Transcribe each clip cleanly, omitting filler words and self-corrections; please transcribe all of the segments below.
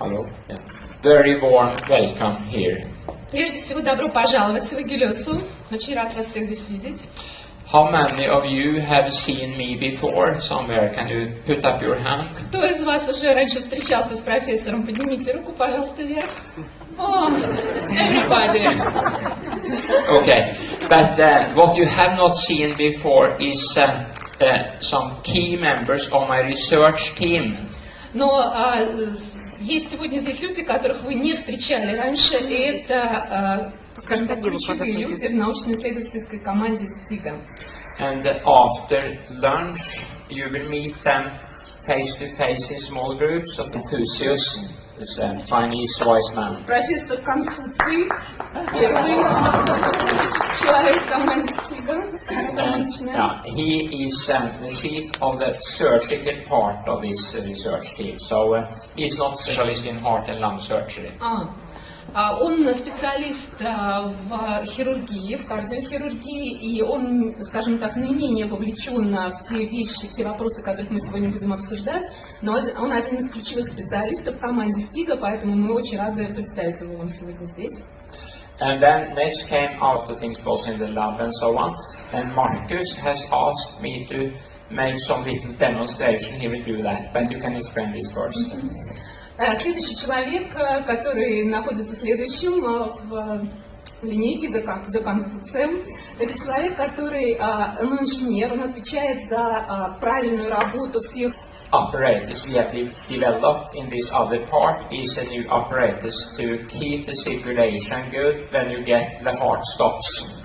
Hello. Yeah. Very warm welcome here. Прежде всего, добро пожаловать в Эгелёсу. Очень рад вас всех здесь видеть. How many of you have seen me before somewhere? Can you put up your hand? Кто из вас уже раньше встречался с профессором? Поднимите руку, пожалуйста, вверх. Oh, everybody. Okay, but what you have not seen before is some key members of my research team. Но есть сегодня здесь люди, которых вы не встречали раньше, и это, скажем так, ключевые люди в научно-исследовательской команде Стига. And after lunch, you will meet them face to face in small groups of Confucius, this Chinese wise man. Профессор Конфуций, первый человек в команде Стига. He is the chief of the surgical part of this research team, so he is not specialist in heart and lung surgery. Он специалист в хирургии, в кардиохирургии, и он, скажем так, наименее вовлечен в те вещи, в те вопросы, которых мы сегодня будем обсуждать, но он один из ключевых специалистов в команде Стига, поэтому мы очень рады представить его вам сегодня здесь. And then next came out the things both in the lab and so on, and Marcus has asked me to make some little demonstration. He will do that, but you can explain this first. Следующий человек, который находится следующим в линейке за Конфуцием, это человек, который, он инженер, он отвечает за правильную работу всех. Apparatus we have developed in this other part is a new apparatus to keep the circulation good when you get the heart stops.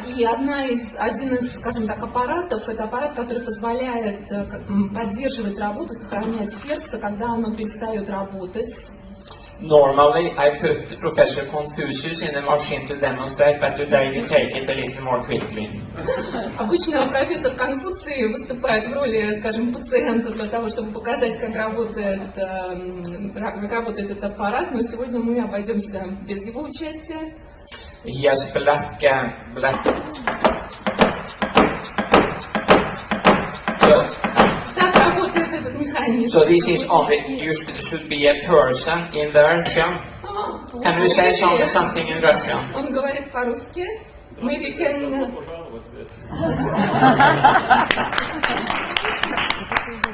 И один из, скажем так, аппаратов, это аппарат, который позволяет поддерживать работу, сохранять сердце, когда оно перестает работать. Normally I put Professor Confucius in the machine to demonstrate, but today we take it a little more quickly. Обычно профессор Конфуций выступает в роли, скажем, пациента для того, чтобы показать, как работает этот аппарат, но сегодня мы обойдемся без его участия. He has black. Так работает этот механизм. So this is only, you should be a person in the Russian. Can you say something in Russian? Он говорит по-русски. Maybe can...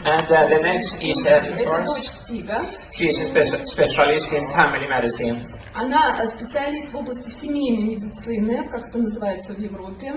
And the next is Это дочь Стига. she is a specialist in family medicine. Она специалист в области семейной медицины, как это называется в Европе.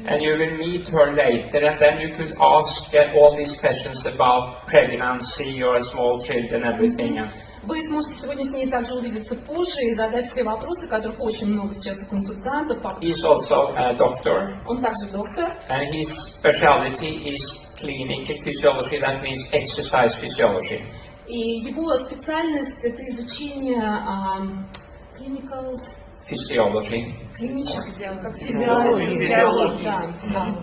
And you will meet her later, and then you could ask all these questions about pregnancy or small children, everything. Вы сможете сегодня с ней также увидеться позже и задать все вопросы, которых очень много сейчас у консультантов. He is also a doctor. Он также доктор. And his specialty is clinical physiology, that means exercise physiology. И его специальность это изучение clinical Physiology. клинический, как физиолог. Да.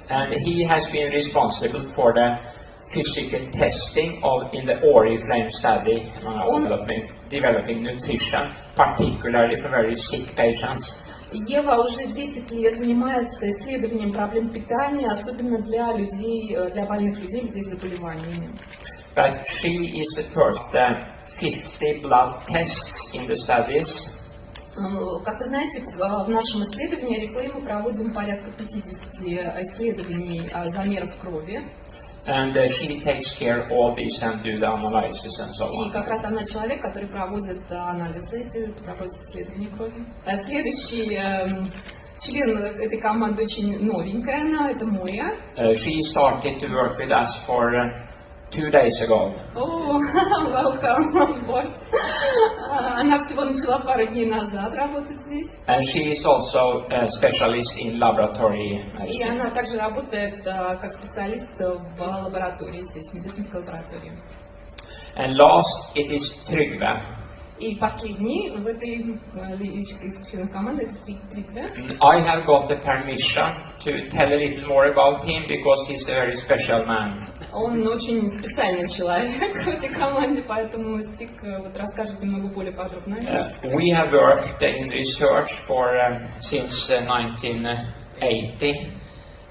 And he has been responsible for the physical testing in the Oriflame study, developing nutrition, particularly for very sick patients. Ева уже 10 лет занимается исследованием проблем питания, особенно для людей, для больных людей с заболеваниями. But she is the first 50 blood tests in the studies. Как вы знаете, в нашем исследовании Oriflame мы проводим порядка 50 исследований замеров крови. And she takes care of all these and do the analysis and so on. И как раз она человек, который проводит анализы, проводит исследования крови. Следующий член этой команды очень новенькая, это Моя. She started to work with us for 2 days ago. Oh, welcome on board. Она всего начала пару дней назад работать здесь. And she is also a specialist in laboratory medicine. И она также работает как специалист в лаборатории здесь, в медицинской лаборатории. And last, it is Trygve. И последний в этой из членов команды это Тригве. I have got the permission to tell a little more about him because he's a very special man. Он очень специальный человек в этой команде, поэтому Стиг расскажет немного более подробно. We have worked in research for since 1980.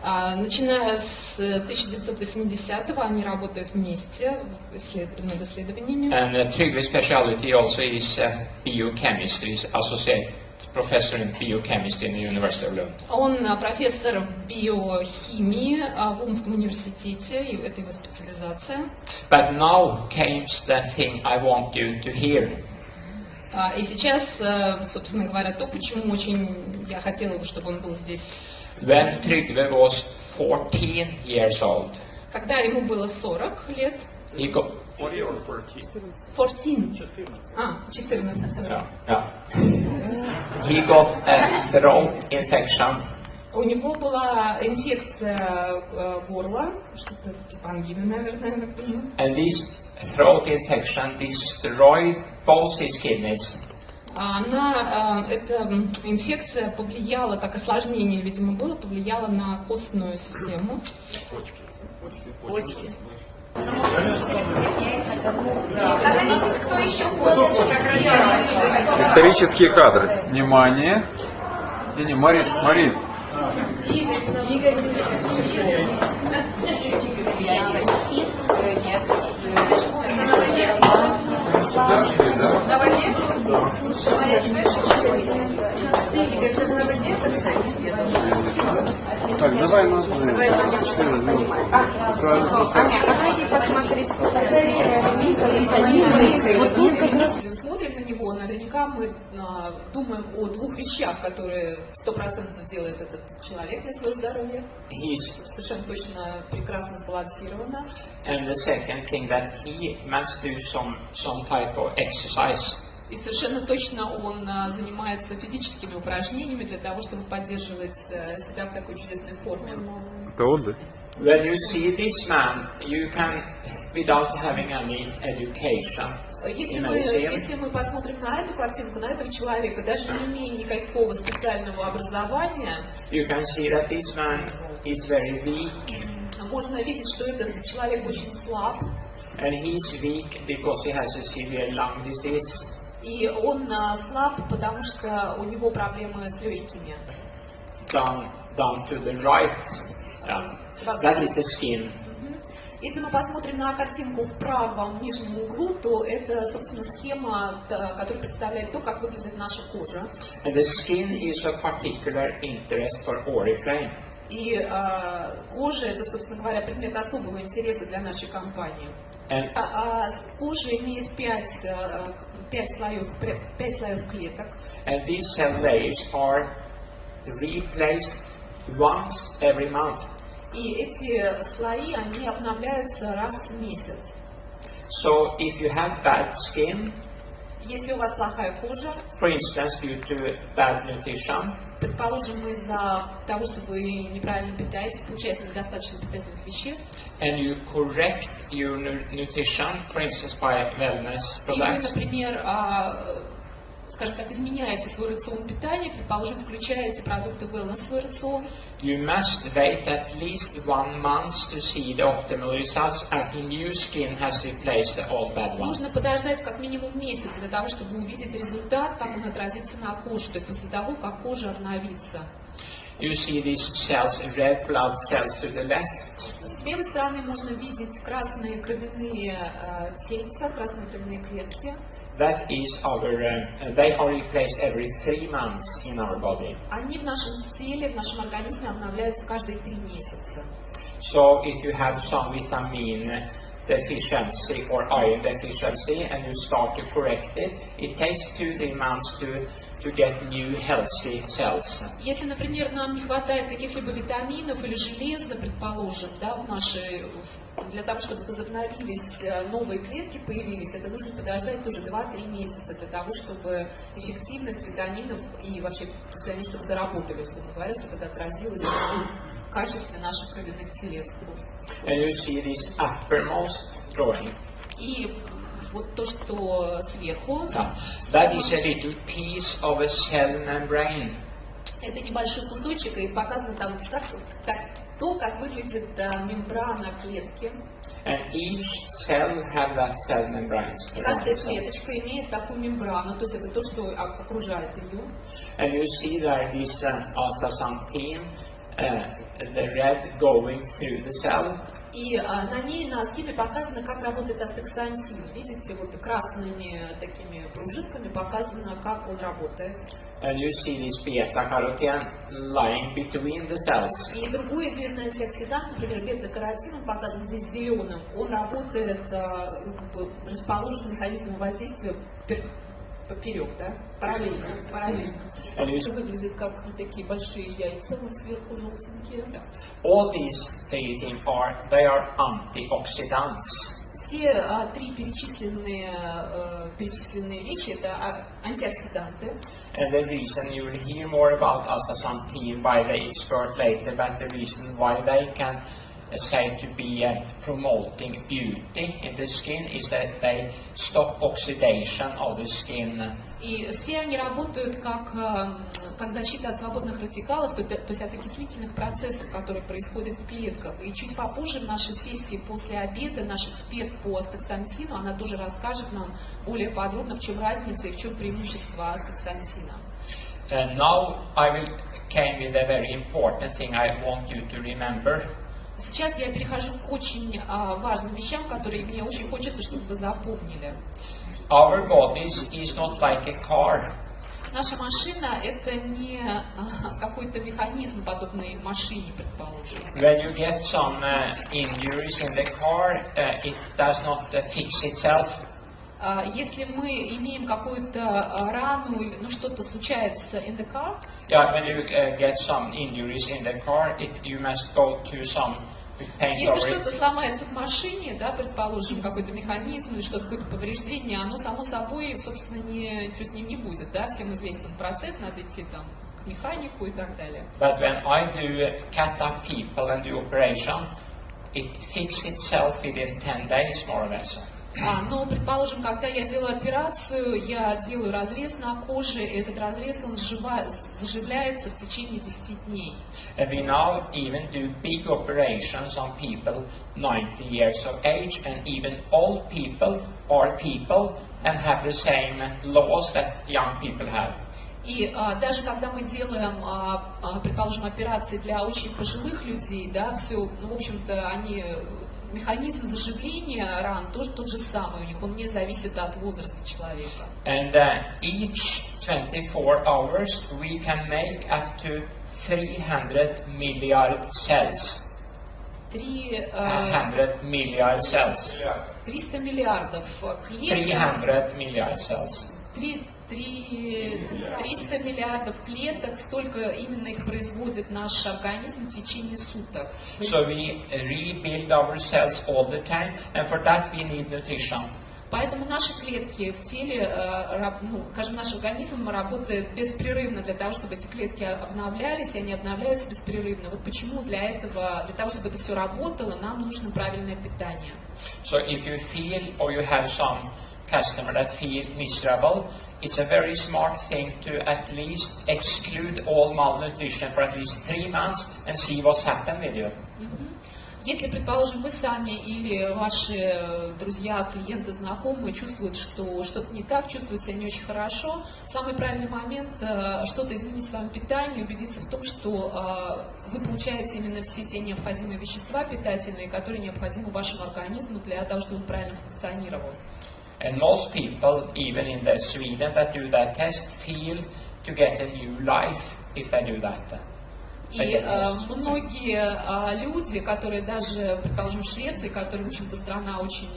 Начиная с 1980-го они работают вместе над исследованиями. And Trygve's specialty also is biochemistry, he's associate professor in biochemistry in the University of Lund. Он профессор в биохимии в Умском университете, и это его специализация. But now comes the thing I want you to hear. И сейчас, собственно говоря, то, почему очень я хотела бы, чтобы он был здесь. When Trygve was 14 years old, Когда ему было 40 лет, he got 14. 14. yeah. He got a throat infection. У него была инфекция горла, что-то типа ангины, наверное. And this throat infection destroyed both his kidneys. Эта инфекция повлияла, как осложнение, видимо, было, повлияла на костную систему. Почки. Становитесь, кто еще хочет. Исторические кадры. Внимание. Не, Марин. Игорь. Так, давай нас. Смотрим на него, наверняка мы думаем о двух вещах, которые 100% делает этот человек для своего здоровья. Совершенно точно прекрасно сбалансировано. And the second thing that he must do some type of exercise. И совершенно точно он занимается физическими упражнениями для того, чтобы поддерживать себя в такой чудесной форме. Это отдых. When you see this man, you can, without having any education, Если мы посмотрим на эту картинку, на этого человека, даже не имея никакого специального образования, you can see that this man is very weak. Можно видеть, что этот человек очень слаб. And he's weak because he has a severe lung disease. И он слаб, потому что у него проблемы с легкими. Down to the right. That is the skin. Если мы посмотрим на картинку в правом нижнем углу, то это, собственно, схема, которая представляет то, как выглядит наша кожа. And the skin is of particular interest for Oriflame. И кожа, это, собственно говоря, предмет особого интереса для нашей компании. Кожа имеет 5 слоев клеток. And these cell layers are replaced once every month. И эти слои, они обновляются раз в месяц. So if you have bad skin, если у вас плохая кожа, for instance due to bad nutrition, предположим, из-за того, что вы неправильно питаетесь, получается недостаточно питательных веществ, and you correct your nutrition, for instance by wellness products, и вы, например, скажем так, изменяете свой рацион питания, предположим, включаете продукты wellness в свой рацион, you must wait at least 1 month to see the optimal results after new skin has replaced the old bad one. Нужно подождать как минимум месяц для того, чтобы увидеть результат, как он отразится на коже, то есть после того, как кожа обновится. You see these cells, red blood cells to the left. С левой стороны можно видеть красные кровяные тельца, красные кровяные клетки. That is they are replaced every 3 months in our body. Они в нашем теле, в нашем организме обновляются каждые 3 месяца. So if you have some vitamin deficiency or iron deficiency and you start to correct it, it takes 2-3 months to get new healthy cells. Если, например, нам не хватает каких-либо витаминов или железа, предположим, да, для того, чтобы возобновились новые клетки, появились, это нужно подождать тоже 2-3 месяца для того, чтобы эффективность витаминов и вообще, они чтобы заработали, условно говоря, чтобы это отразилось в качестве наших кровяных телец. And you see this uppermost drawing. И вот то, что сверху. That is a little piece of a cell membrane. Это небольшой кусочек, и показано там как выглядит мембрана клетки. And each cell have that cell membrane. Каждая клеточка имеет такую мембрану, то есть это то, что окружает ее. And you see there this astaxanthin the red going through the cell. И на ней, на схеме показано, как работает астаксантин. Видите, вот красными такими пружинками показано, как он работает. And you see this beta-carotene lying between the cells. И другой известный антиоксидант, например, бета-каротин, он показан здесь зеленым. Он работает, расположен механизмом воздействия поперек, да? Параллельно. Выглядит как такие большие яйца, вот сверху желтенькие. All these three things they are antioxidants. Все три перечисленные вещи это антиоксиданты. And the reason you will hear more about astaxanthin by the expert later, but the reason why they can say to be promoting beauty in the skin is that they stop oxidation of the skin. И все они работают как защита от свободных радикалов, то есть от окислительных процессов, которые происходят в клетках. И чуть попозже в нашей сессии после обеда наш эксперт по астаксантину, она тоже расскажет нам более подробно, в чем разница и в чем преимущество астаксантина. Now I will came with a very important thing I want you to remember. Сейчас я перехожу к очень важным вещам, которые мне очень хочется, чтобы вы запомнили. Our bodies is not like a car. Наша машина это не какой-то механизм, подобный машине, предположим. When you get some injuries in the car, it does not fix itself. Если мы имеем какую-то рану, ну что-то случается in the car. Yeah, when you get some injuries in the car, you must go to some pain. Если что-то сломается в машине, да, предположим, какой-то механизм или что-то, какое-то повреждение, оно само собой, собственно, ничего с ним не будет, да, всем известен процесс, надо идти там к механику и так далее. But when I do cut up people and do operation, it fixes itself within 10 days, more or less. Но, предположим, когда я делаю операцию, я делаю разрез на коже, и этот разрез, он заживляется в течение 10 дней. And we now even do big operations on people 90 years of age, and even old people are people and have the same laws that young people have. И даже когда мы делаем, предположим, операции для очень пожилых людей, да, все, ну, в общем-то, механизм заживления ран тоже тот же самый у них, он не зависит от возраста человека. And each 24 hours we can make up to 300 milliard cells. 300 milliard cells. 300 миллиардов клеток. 300 milliard cells. 300 миллиардов клеток, столько именно их производит наш организм в течение суток. So we rebuild our cells all the time, and for that we need nutrition. Поэтому наши клетки в теле, скажем, наш организм работает беспрерывно для того, чтобы эти клетки обновлялись, и они обновляются беспрерывно. Вот почему для того, чтобы это все работало, нам нужно правильное питание. So if you feel or you have some customer that feel miserable, it's a very smart thing to at least exclude all malnutrition for at least 3 months and see what's happened with you. Если, предположим, вы сами или ваши друзья, клиенты, знакомые чувствуют, что что-то не так, чувствуют себя не очень хорошо, самый правильный момент что-то изменить в своем питании, убедиться в том, что вы получаете именно все те необходимые вещества питательные, которые необходимы вашему организму для того, чтобы он правильно функционировал. And most people, even in Sweden, that do that test, feel to get a new life if they do that. И многие люди, которые даже, предположим, в Швеции, которая, в общем-то, страна очень,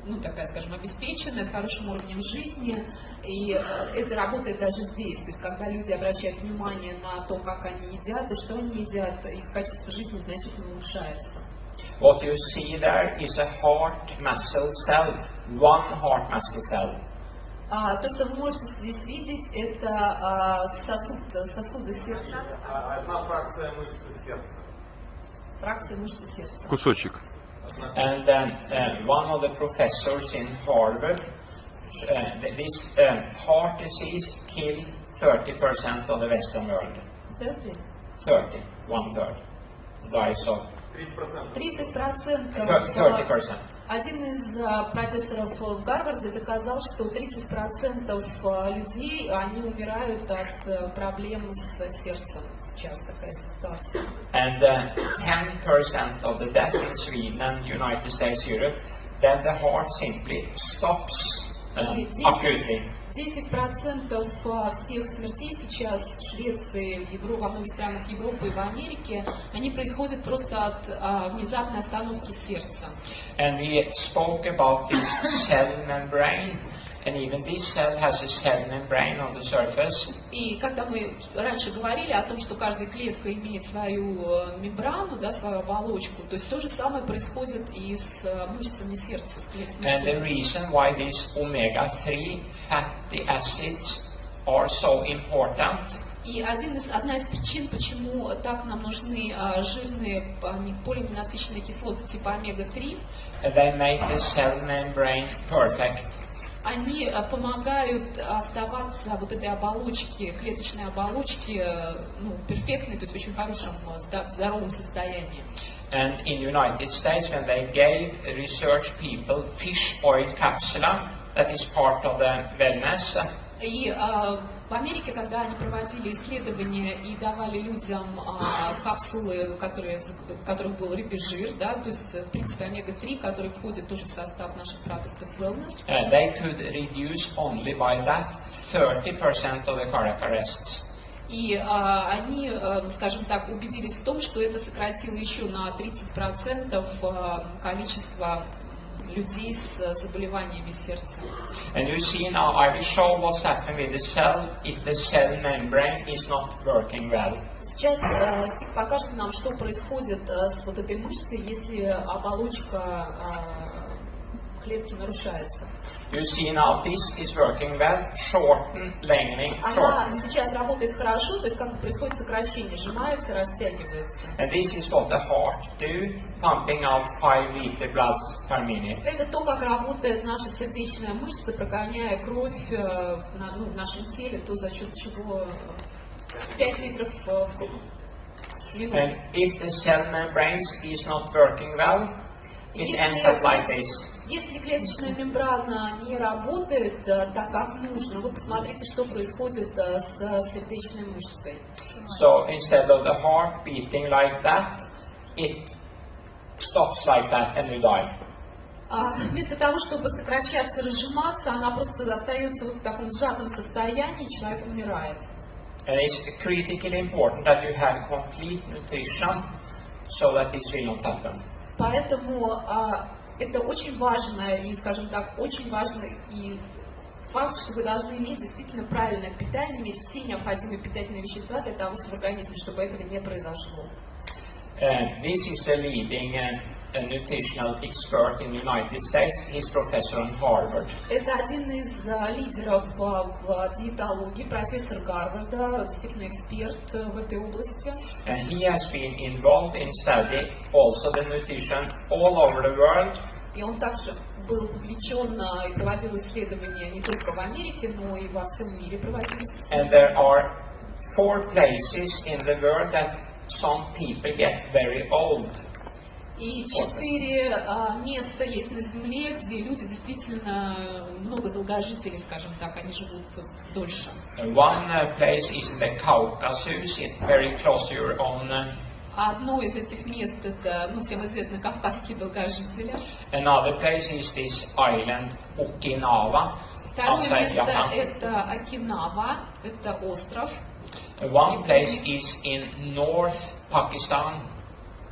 ну, такая, скажем, обеспеченная, с хорошим уровнем жизни, и это работает даже здесь. То есть, когда люди обращают внимание на то, как они едят и что они едят, их качество жизни значительно улучшается. What you see there is a heart muscle cell, one heart muscle cell. То, что вы можете здесь видеть, это сосуды сердца. Одна фракция мышцы сердца. Фракция мышцы сердца. Кусочек. And one of the professors in Harvard, this heart disease killed 30% of the Western world. 30? 30, 1/3 dies of 30%. 30%. Один из профессоров в Гарварде доказал, что 30% людей, они умирают от проблем с сердцем. Сейчас такая ситуация. And 10% of the death in Sweden and United States, Europe, then the heart simply stops acutely. 10% всех смертей сейчас в Швеции, в Европе, во многих странах Европы и в Америке, они происходят просто от внезапной остановки сердца. And we spoke about this cell membrane, and even this cell has a cell membrane on the surface. И когда мы раньше говорили о том, что каждая клетка имеет свою мембрану, да, свою оболочку, то есть то же самое происходит и с мышцами сердца, с клетками And the сердца. reason why these omega-3 fatty acids are so important И одна из причин, почему так нам нужны жирные полиненасыщенные кислоты типа омега-3, they make the cell membrane perfect. они помогают оставаться вот этой оболочке, клеточной оболочке, перфектной, то есть в очень хорошем, здоровом состоянии. And in United States, when they gave research people fish oil capsule, that is part of the wellness. И в Америке, когда они проводили исследования и давали людям капсулы, в которых был рыбий жир, да, то есть, в принципе, омега-3, который входит тоже в состав наших продуктов wellness, They could reduce only by that 30% of the cardiac arrests. и они, скажем так, убедились в том, что это сократило еще на 30% количество людей с заболеваниями сердца. And you see now, I will show what's happening with the cell if the cell membrane is not working well. Сейчас Стиг покажет нам, что происходит с вот этой мышцей, если оболочка клетки нарушается. You see now, this is working well, shorten, lengthening, Она shorten. сейчас работает хорошо, то есть как происходит сокращение, сжимается, растягивается. And this is what the heart do, pumping out 5 liter blood per minute. Это то, как работает наша сердечная мышца, прогоняя кровь в нашем теле, то за счет чего 5 литров в минуту. And if the cell membranes is not working well, it ends up like this. Если клеточная мембрана не работает так, как нужно, вы посмотрите, что происходит с сердечной мышцей. So instead of the heart beating like that, it stops like that and you die. Вместо того, чтобы сокращаться, разжиматься, она просто остается вот в таком сжатом состоянии, человек умирает. And it's critically important that you have complete nutrition so that this will not happen. Поэтому это очень важно, и, скажем так, очень важный и факт, что вы должны иметь действительно правильное питание, иметь все необходимые питательные вещества для того, чтобы в организме, чтобы этого не произошло. This is the leading nutritional expert in the United States. He's professor in Harvard. Это один из лидеров в диетологии, профессор Гарварда, действительно эксперт в этой области. And he has been involved in study also the nutrition all over the world. И он также был вовлечен и проводил исследования не только в Америке, но и во всем мире проводились And исследования. there are 4 places in the world that some people get very old. И 4 места есть на Земле, где люди действительно много долгожителей, скажем так, они живут дольше. One place is in the Caucasus, it's very close to your own. Одно из этих мест это, всем известно, кавказские долгожители. Another place is this island Okinawa Второе outside место Japan. это Окинава, это остров. One place is in North Pakistan,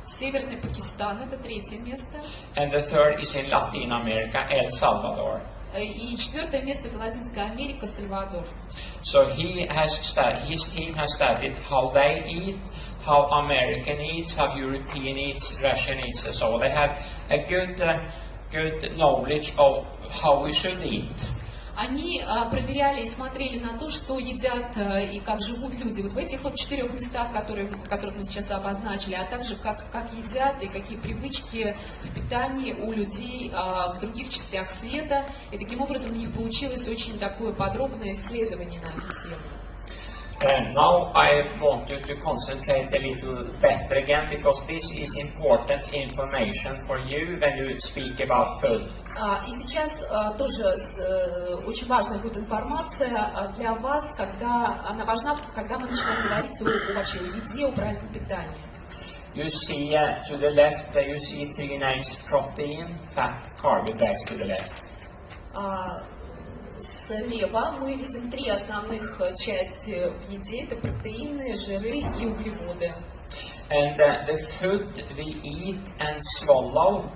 Северный Пакистан, это третье место. and the third is in Latin America, El Salvador. И четвертое место это Латинская Америка, Сальвадор. So his team has studied how they eat, how American eats, how European eats, Russian eats, and so they have a good knowledge of how we should eat. Они проверяли и смотрели на то, что едят и как живут люди вот в этих вот 4 местах, которых мы сейчас обозначили, а также как едят и какие привычки в питании у людей в других частях света. И таким образом у них получилось очень такое подробное исследование на эту тему. Now I want you to concentrate a little better again, because this is important information for you when you speak about food. И сейчас тоже очень важная будет информация для вас, она важна, когда мы начинаем говорить вообще о еде, о правильном питании. You see to the left, you see three names: protein, fat, carbohydrates to the left. Слева мы видим три основных части в еде: это протеины, жиры и углеводы. And the food we eat and swallow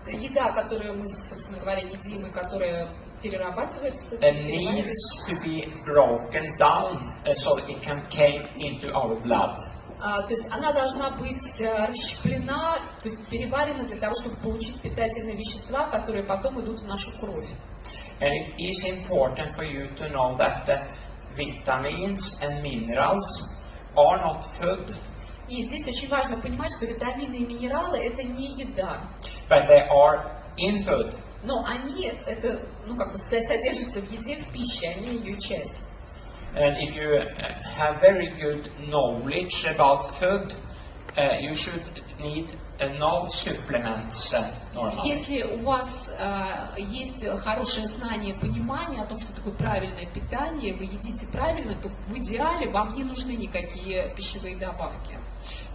Еда, которую мы, собственно говоря, едим и которая перерабатывается, needs to be broken down so that it can come into our blood. То есть она должна быть расщеплена, то есть переварена для того, чтобы получить питательные вещества, которые потом идут в нашу кровь. And it is important for you to know that vitamins and minerals are not food, И здесь очень важно понимать, что витамины и минералы это не еда, but they are in food. но они это, содержатся в еде, в пище, они ее часть. And if you have very good knowledge about food, you should need no supplements normally. Если у вас есть хорошее знание, понимание о том, что такое правильное питание, вы едите правильно, то в идеале вам не нужны никакие пищевые добавки.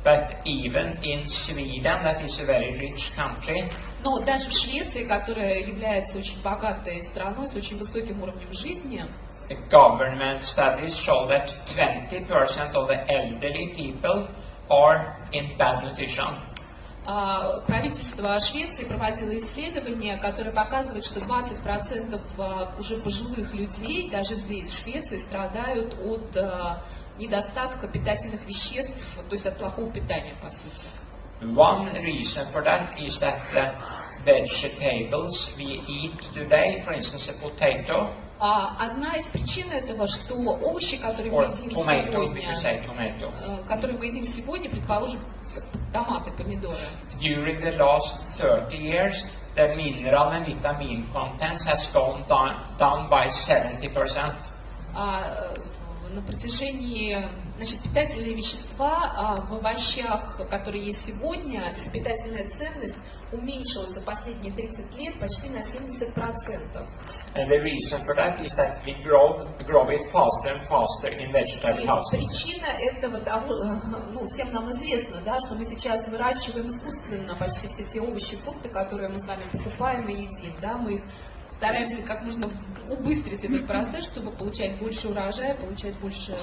But even in Sweden, that is a very rich country, Но даже в Швеции, которая является очень богатой страной с очень высоким уровнем жизни, government studies show that 20% of the elderly people are in bad nutrition. правительство Швеции проводило исследование, которое показывает, что 20% уже пожилых людей, даже здесь, в Швеции, страдают от недостатка питательных веществ, то есть от плохого питания, по сути. One reason for that is that the vegetables we eat today, for instance, a potato, Одна из причин этого, что овощи, которые мы or едим tomato, we сегодня, could say tomato, которые мы едим сегодня, предположим, томаты, помидоры. during the last 30 years, the mineral and vitamin contents has gone down by 70%. На протяжении, питательные вещества в овощах, которые есть сегодня, их питательная ценность уменьшилась за последние 30 лет почти на 70%. And the reason for that is that we grow it faster and faster in vegetable И houses. причина этого того, всем нам известно, да, что мы сейчас выращиваем искусственно почти все те овощи и фрукты, которые мы с вами покупаем и едим, да, мы их стараемся как можно убыстрить этот процесс, чтобы получать больше урожая, получать больше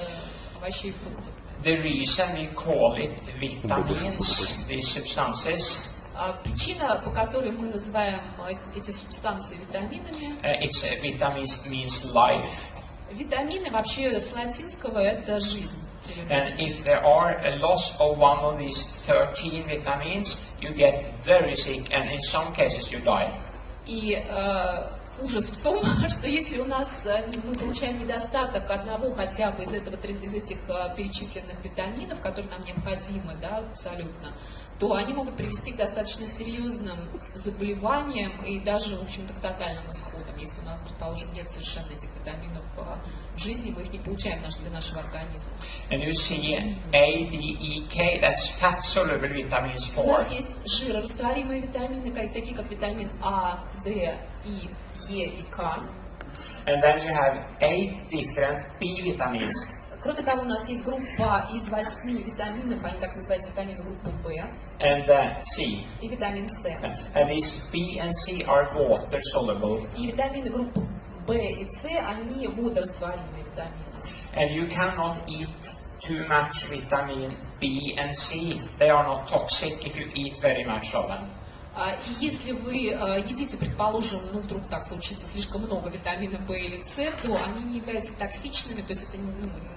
овощей и фруктов. The reason we call it vitamins, these substances, Причина, по которой мы называем эти субстанции витаминами, vitamins means life. Витамины вообще с латинского это жизнь. And if there are a loss of one of these 13 vitamins, you get very sick, and in some cases you die. И ужас в том, что если у нас мы получаем недостаток одного хотя бы из этих перечисленных витаминов, которые нам необходимы, да, абсолютно, то они могут привести к достаточно серьезным заболеваниям и даже, в общем-то, к тотальным исходам. Если у нас, предположим, нет совершенно этих витаминов в жизни, мы их не получаем для нашего организма. And you see A, D, E, K, that's fat-soluble vitamins У 4. нас есть жирорастворимые витамины, такие как витамин А, Д, И, Е и К. And then you have 8 different B vitamins. Кроме того, у нас есть группа из 8 витаминов, они так называются витамины группы В And C. и витамин С. And these B and C are water-soluble. И витамины группы В и С, они водорастворимые витамины. And you cannot eat too much vitamin B and C. They are not toxic if you eat very much of them. И если вы едите, предположим, вдруг так случится слишком много витамина В или С, то они не являются токсичными, то есть это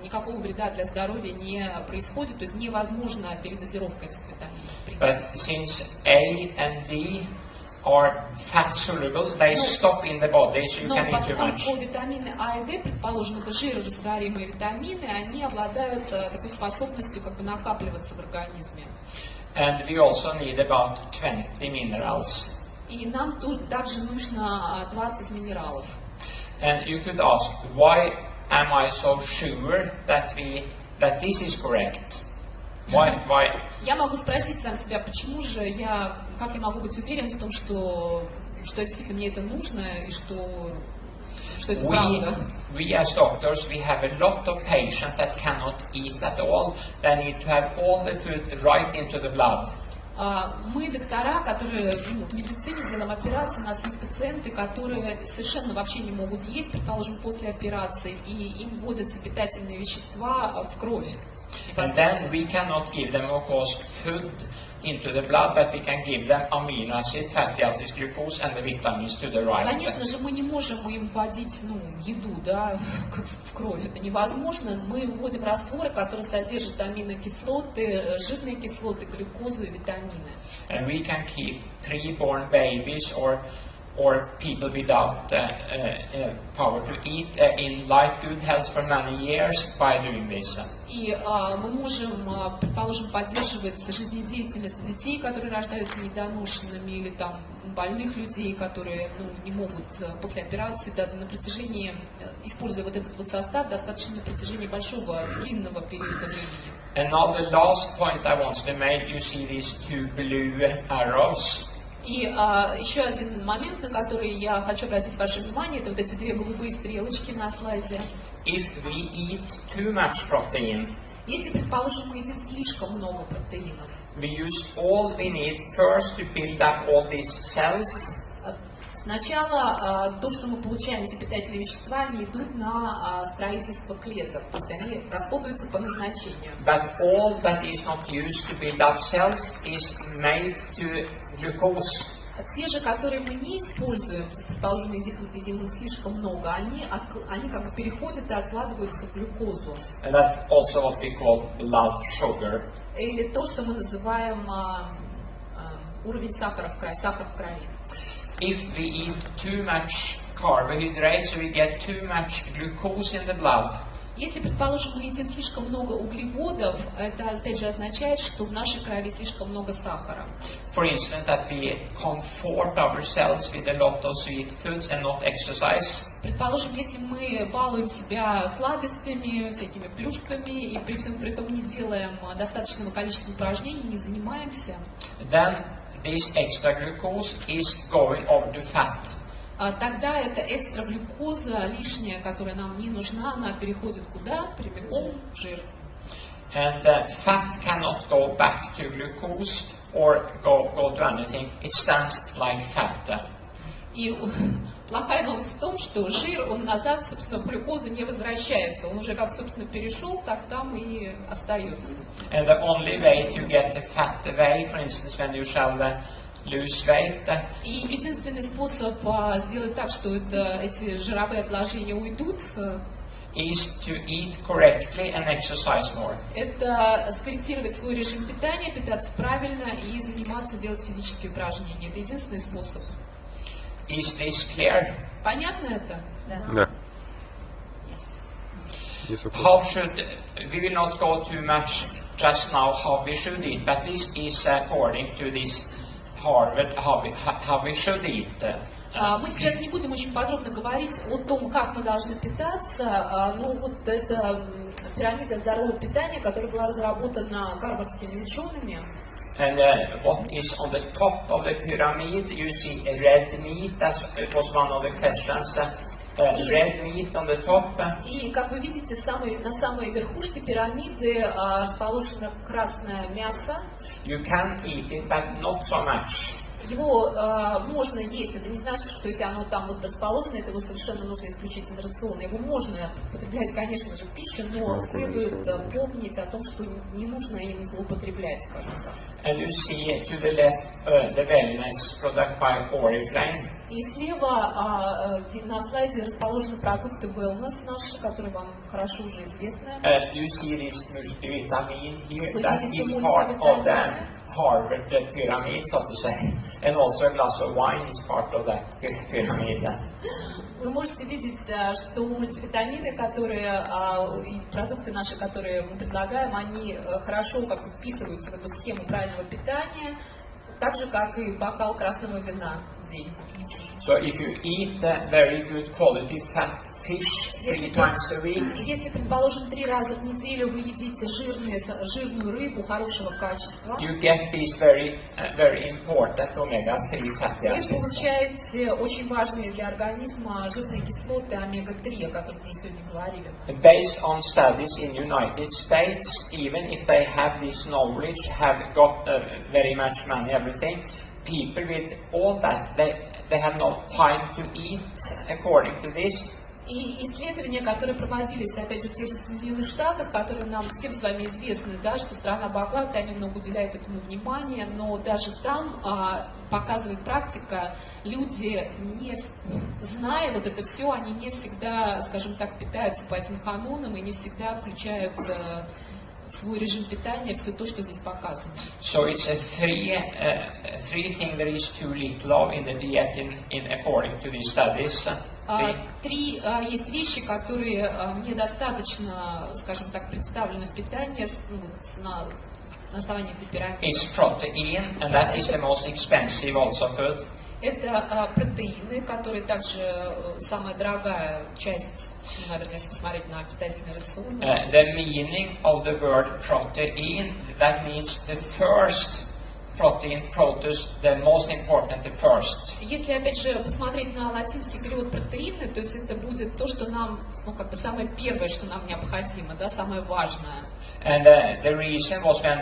никакого вреда для здоровья не происходит, то есть невозможна передозировка этих витаминов. But since A and D are fat-soluble, they stop in the body, so you Но can eat too much. поскольку витамины А и Д, предположим, это жирорастворимые витамины, они обладают такой способностью накапливаться в организме. And we also need about 20 minerals. И нам тут также нужно 20 минералов. And you could ask, why am I so sure that this is correct? Why? Я могу спросить сам себя, как я могу быть уверен в том, что действительно мне это нужно и что это правда. We as doctors, we have a lot of patients that cannot eat at all. They need to have all the food right into the blood. Мы доктора, которые в медицине делаем операции, у нас есть пациенты, которые совершенно вообще не могут есть, предположим, после операции, и им вводятся питательные вещества в кровь. And then we cannot give them, of course, food into the blood, but we can give them amino acid, fatty acids, glucose, and the vitamins to the right. Конечно же, мы не можем им вводить еду, да, в кровь. Это невозможно. Мы вводим растворы, которые содержат аминокислоты, жирные кислоты, глюкозу и витамины. And we can keep preborn babies or people without power to eat in life, good health for many years by doing this. И мы можем, предположим, поддерживать жизнедеятельность детей, которые рождаются недоношенными, или там больных людей, которые не могут после операции, да, на протяжении, используя вот этот вот состав, достаточно на протяжении большого, длинного периода времени. And now the last point I want to make, you see these two blue arrows. И еще один момент, на который я хочу обратить ваше внимание, это вот эти две голубые стрелочки на слайде. If we eat too much protein, если, предположим, мы едим слишком много протеинов, we use all we need first to build up all these cells. Сначала то, что мы получаем, эти питательные вещества, они идут на строительство клеток, то есть они расходуются по назначению. But all that is not used to build up cells is made to glucose. Те же, которые мы не используем, то есть, предположим, едим их слишком много, они как бы переходят и откладываются в глюкозу. And that's also what we call blood sugar. Или то, что мы называем уровень сахара в крови. If we eat too much carbohydrates, we get too much glucose in the blood. Если, предположим, мы едим слишком много углеводов, это опять же означает, что в нашей крови слишком много сахара. For instance, that we comfort ourselves with a lot of sweet foods and not exercise. Предположим, если мы балуем себя сладостями, всякими плюшками, и при всем при том не делаем достаточного количества упражнений, не занимаемся, then this extra glucose is going over to fat. Тогда эта экстра глюкоза лишняя, которая нам не нужна, она переходит куда? Прямиком в жир. And fat cannot go back to glucose or go to anything. It stands like fat. И плохая новость в том, что жир, он назад, собственно, в глюкозу не возвращается. Он уже как, собственно, перешел, так там и остается. And the only way to get the fat away, for instance, when you shall lose weight. И единственный способ сделать так, что эти жировые отложения уйдут, is to eat correctly and exercise more. Это скорректировать свой режим питания, питаться правильно и заниматься, делать физические упражнения. Это единственный способ. Is this clear? Понятно это? Да. How should we will not go too much just now how we should eat, but this is according to this Harvard how we should eat. Мы сейчас не будем очень подробно говорить о том, как мы должны питаться, но вот это пирамида здорового питания, которая была разработана гарвардскими учеными. And what is on the top of the pyramid, you see red meat, that was one of the questions. Red meat on the top. И, как вы видите, на самой верхушке пирамиды расположено красное мясо. You can eat it, but not so much. Его можно есть, это не значит, что если оно там вот расположено, это его совершенно нужно исключить из рациона. Его можно потреблять, конечно же, в пищу, но следует помнить о том, что не нужно им злоупотреблять, скажем так. And you see to the left the wellness product by Oriflame. И слева на слайде расположены продукты wellness наши, которые вам хорошо уже известны. You see this multivitamin here, that is part of the Harvard pyramid, so to say. And also a glass of wine is part of that pyramid. Вы можете видеть, что мультивитамины, и продукты наши, которые мы предлагаем, они хорошо как бы вписываются в эту схему правильного питания, так же, как и бокал красного вина в день. So if you eat very good quality fat fish 3 times a week, Если, предположим, 3 раза в неделю вы едите жирную рыбу хорошего качества, you get these very important omega-3 fatty вы acids. получаете очень важные для организма жирные кислоты омега-3, о которых уже сегодня говорили. Based on studies in United States, even if they have this knowledge, have got very much money, everything, people with all that, they have no time to eat according to this. И исследования, которые проводились, опять же, в тех же Соединенных Штатах, которые нам всем с вами известны, да, что страна богатая, они много уделяют этому внимания, но даже там показывает практика, люди, не зная вот это все, они не всегда, скажем так, питаются по этим канонам и не всегда включают в свой режим питания все то, что здесь показано. So it's a three thing there is too little of in the diet in according to these studies. Три есть вещи, которые недостаточно, скажем так, представлены в питании на основании этой пирамиды. It's protein, and that is the most expensive also food. Это протеины, которые также самая дорогая часть, наверное, если посмотреть на питательный рацион. The meaning of the word protein, that means the first protein, proteus, the most important, the first. Если, опять же, посмотреть на латинский перевод протеины, то есть это будет то, что нам, как бы самое первое, что нам необходимо, да, самое важное. And the reason was when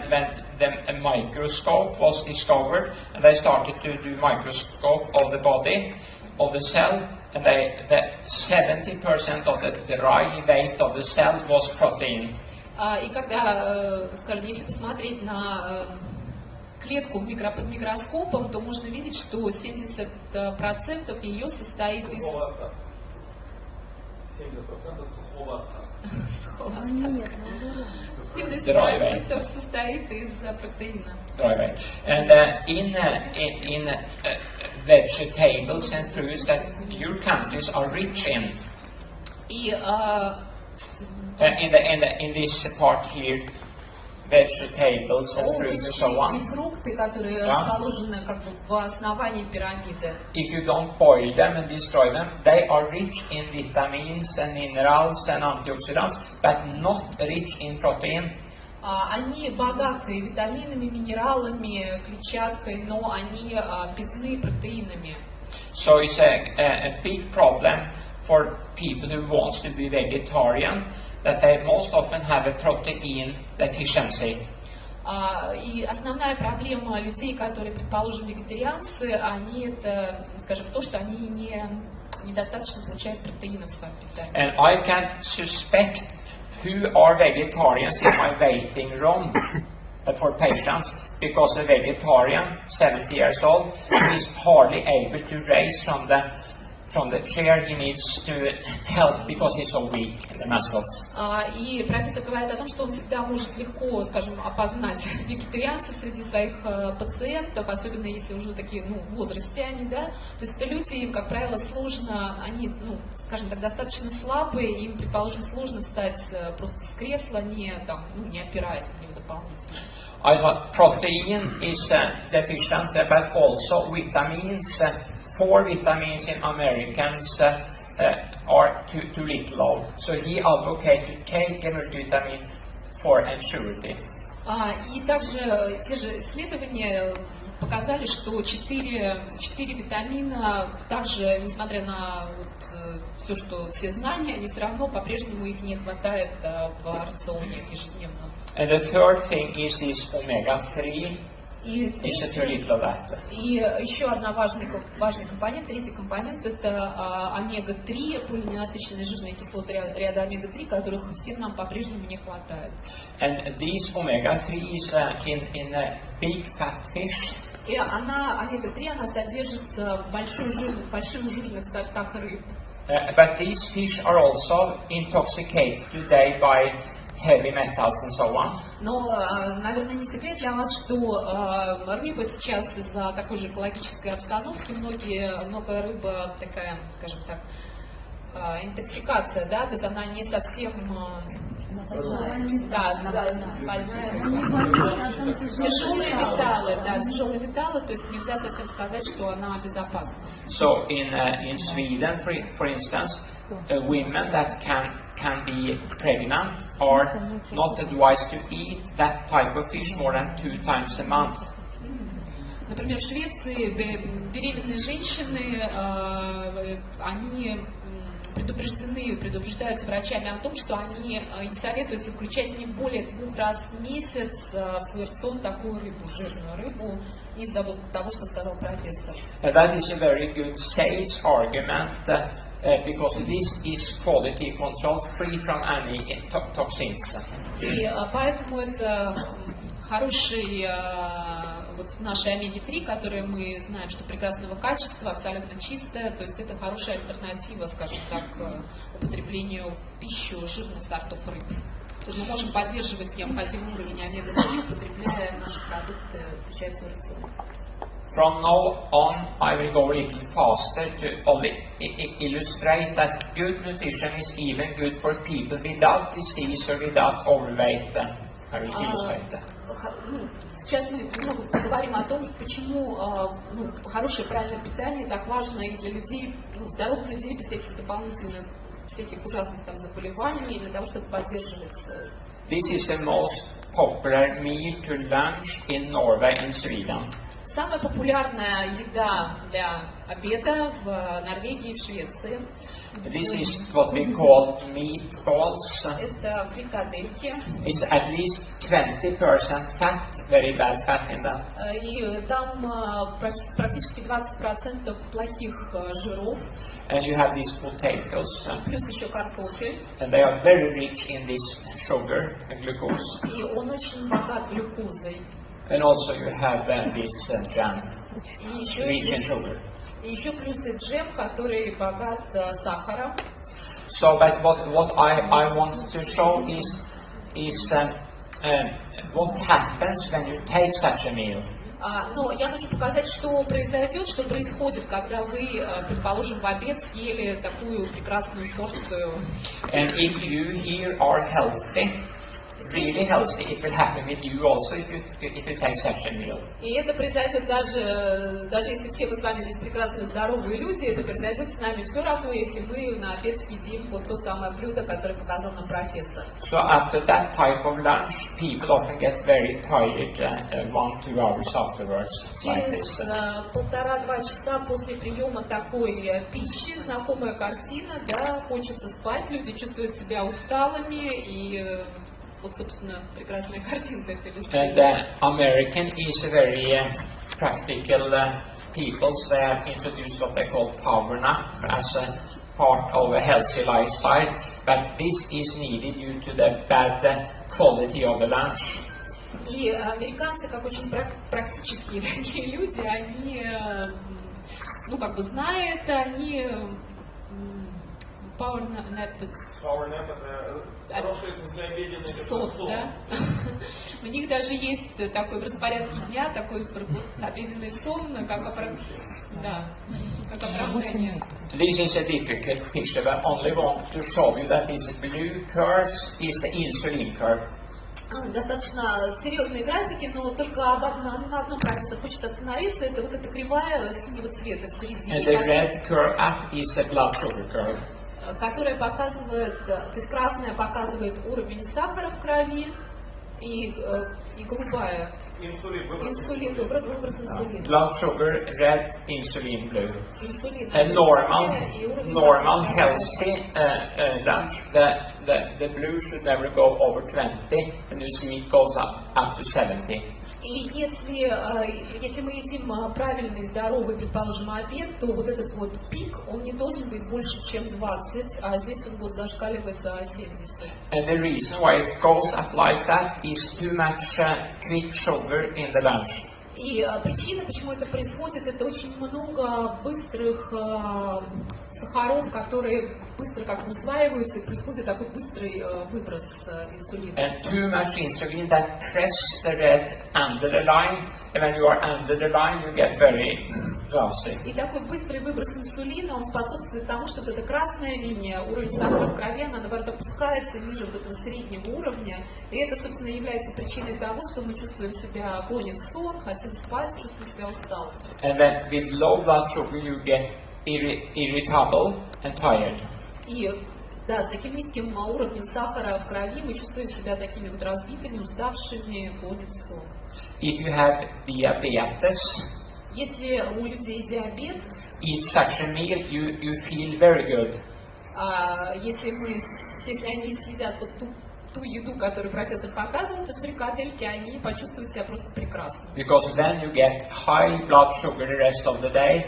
the microscope was discovered, and they started to do microscope of the body, of the cell, and the 70% of the dry weight of the cell was protein. И когда, скажем, если посмотреть на клетку под микроскопом, то можно видеть, что 70% ее состоит из... 70% сухого остатка. Нет, 70% состоит из протеина. Dry weight. And in vegetables and fruits that your countries are rich in. И In this part here, vegetables and fruits and so овощи и on. фрукты, которые расположены как бы в основании пирамиды. If you don't boil them and destroy them, they are rich in vitamins and minerals and antioxidants, but not rich in protein. Они богаты витаминами, минералами, клетчаткой, но они бедны протеинами. So it's a big problem for people who wants to be vegetarian, that they most often have a protein deficiency. И основная проблема людей, которые, предположим, вегетарианцы, они это, скажем, то, что они недостаточно получают протеинов в своем питании. And I can suspect who are vegetarians in my waiting room for patients, because a vegetarian, 70 years old, is hardly able to raise from the chair. He needs to help because he's so weak in the muscles. И профессор говорит о том, что он всегда может легко, скажем, опознать вегетарианцев среди своих пациентов, особенно если уже такие, в возрасте они, да. То есть это люди, им, как правило, сложно, они, скажем так, достаточно слабые, им, предположим, сложно встать просто с кресла, не опираясь на него дополнительно. I thought protein is deficient, but also vitamins. 4 vitamins in Americans are too little of. So he advocated to take a multivitamin for surety. И также те же исследования показали, что 4 витамина, также, несмотря на все, что все знания, они все равно по-прежнему их не хватает в рационе ежедневно. And the third thing is this omega-3. И еще одна важный компонент, третий компонент, это омега-3, полиненасыщенные жирные кислоты ряда омега-3, которых всем нам по-прежнему не хватает. And these omega-3 is in a big fat fish. И омега-3, она содержится в больших жирных сортах рыб. But these fish are also intoxicated today by heavy metals and so on. Но, наверное, не секрет для вас, что рыба сейчас из-за такой же экологической обстановки, много рыба такая, скажем так, интоксикация, да, то есть она не совсем тяжелые металлы, то есть нельзя совсем сказать, что она безопасна. So in Sweden, for instance, women that can be pregnant are not advised to eat that type of fish more than 2 times a month. Например, в Швеции беременные женщины, они предупреждаются врачами о том, что им советуется включать не более 2 раз в месяц в свой рацион такую рыбу, жирную рыбу, из-за вот того, что сказал профессор. That is a very good sales argument because this is quality control free from any toxins. И поэтому это хороший вот в нашей омеге-3, которые мы знаем, что прекрасного качества, абсолютно чистая, то есть это хорошая альтернатива, скажем так, употреблению в пищу жирных сортов рыб. То есть мы можем поддерживать необходимый уровень омега-3, употребляя наши продукты, включая свой рацион. From now on, I will go a little faster to only illustrate that good nutrition is even good for people without disease or without overweight. I will illustrate that. Сейчас мы немного поговорим о том, почему хорошее правильное питание так важно и для людей, здоровых людей без всяких дополнительных, всяких ужасных там заболеваний, для того, чтобы поддерживать. This is the most popular meal to lunch in Norway and Sweden. Самая популярная еда для обеда в Норвегии и в Швеции. This is what we call meatballs. Это фрикадельки. It's at least 20% fat, very bad fat in them. И там практически 20% плохих жиров. And you have these potatoes. Плюс еще картофель. And they are very rich in this sugar, glucose. И он очень богат глюкозой. And also you have this jam, rich in sugar. И еще плюс и джем, который богат сахаром. So, but what I want to show is what happens when you take such a meal. Но я хочу показать, что произойдет, что происходит, когда вы, предположим, в обед съели такую прекрасную порцию. And if you here are healthy, really healthy, it will happen with you also if you take such a meal. И это произойдет даже если все мы с вами здесь прекрасные здоровые люди, это произойдет с нами все равно, если мы на обед съедим вот то самое блюдо, которое показал нам профессор. So after that type of lunch, people often get very tired 1-2 hours afterwards. Like this. Через 1,5-2 часа после приема такой пищи, знакомая картина, да, хочется спать, люди чувствуют себя усталыми и вот, собственно, прекрасная картинка это иллюстрирует. And American is a very practical people, so they have introduced what they call power nap as a part of a healthy lifestyle, but this is needed due to the bad quality of the lunch. И американцы, как очень практические такие люди, они, как бы зная это, они Power nap это хороший послеобеденный сон, да? У них даже есть такой в распорядке дня, такой обеденный сон, как оправдание. This is a difficult picture, but I only want to show you that this blue curve is the insulin curve. Достаточно серьезные графики, но только на одном, кажется, хочет остановиться. Это вот эта кривая синего цвета в середине. And the red curve up is the blood sugar curve. Которая показывает, то есть красная показывает уровень сахара в крови, и голубая инсулин, выброс инсулина. Blood sugar, red, insulin, blue. Инсулин, A normal healthy lunch, the blue should never go over 20, and you see it goes up to 70. И если мы едим правильный, здоровый, предположим, обед, то вот этот вот пик, он не должен быть больше, чем 20, а здесь он будет зашкаливать за 70. And the reason why it goes up like that is too much quick sugar in the lunch. И причина, почему это происходит, это очень много быстрых сахаров, которые быстро как усваиваются, и происходит такой быстрый выброс инсулина. And too much insulin that press the red under the line, and when you are under the line, you get very drowsy. И такой быстрый выброс инсулина, он способствует тому, что эта красная линия, уровень сахара в крови, она, наоборот, опускается ниже вот этого среднего уровня. И это, собственно, является причиной того, что мы чувствуем себя, клоним в сон, хотим спать, чувствуем себя усталым. And then with low blood sugar, you get irritable and tired. И да, с таким низким уровнем сахара в крови мы чувствуем себя такими вот разбитыми, уставшими, ходим в сон. If you have diabetes, Если у людей диабет, eat such a meal, you feel very good. если они съедят вот ту еду, которую профессор показывал, то с фрикадельки они почувствуют себя просто прекрасно. Because then you get high blood sugar the rest of the day,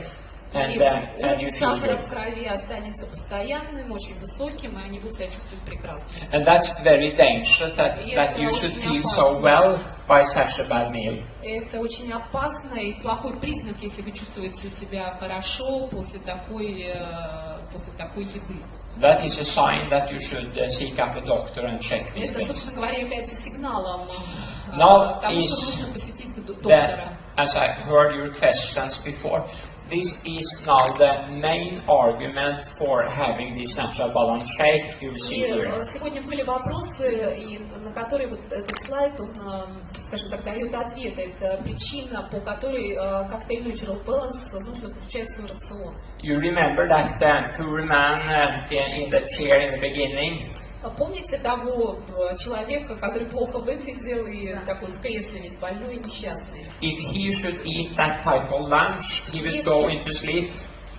and you Уровень feel сахара good. в крови останется постоянным, очень высоким, и они будут себя чувствовать прекрасно. And that's very dangerous that you should feel so well by such a bad meal. Это очень опасно и плохой признак, если вы чувствуете себя хорошо после такой еды. That is a sign that you should seek up a doctor and check these Это, things. собственно говоря, является сигналом Now того, что is нужно посетить доктора. as I heard your questions before, this is now the main argument for having this natural balance shake you will see here. Сегодня были вопросы, на которые вот этот слайд, он, скажем так, дает ответ. Это причина, по которой коктейль Natural Balance нужно включать в свой рацион. You remember that poor man in the chair in the beginning? Помните того человека, который плохо выглядел и такой в кресле весь больной и несчастный? If he should eat that type of lunch, he will go into sleep.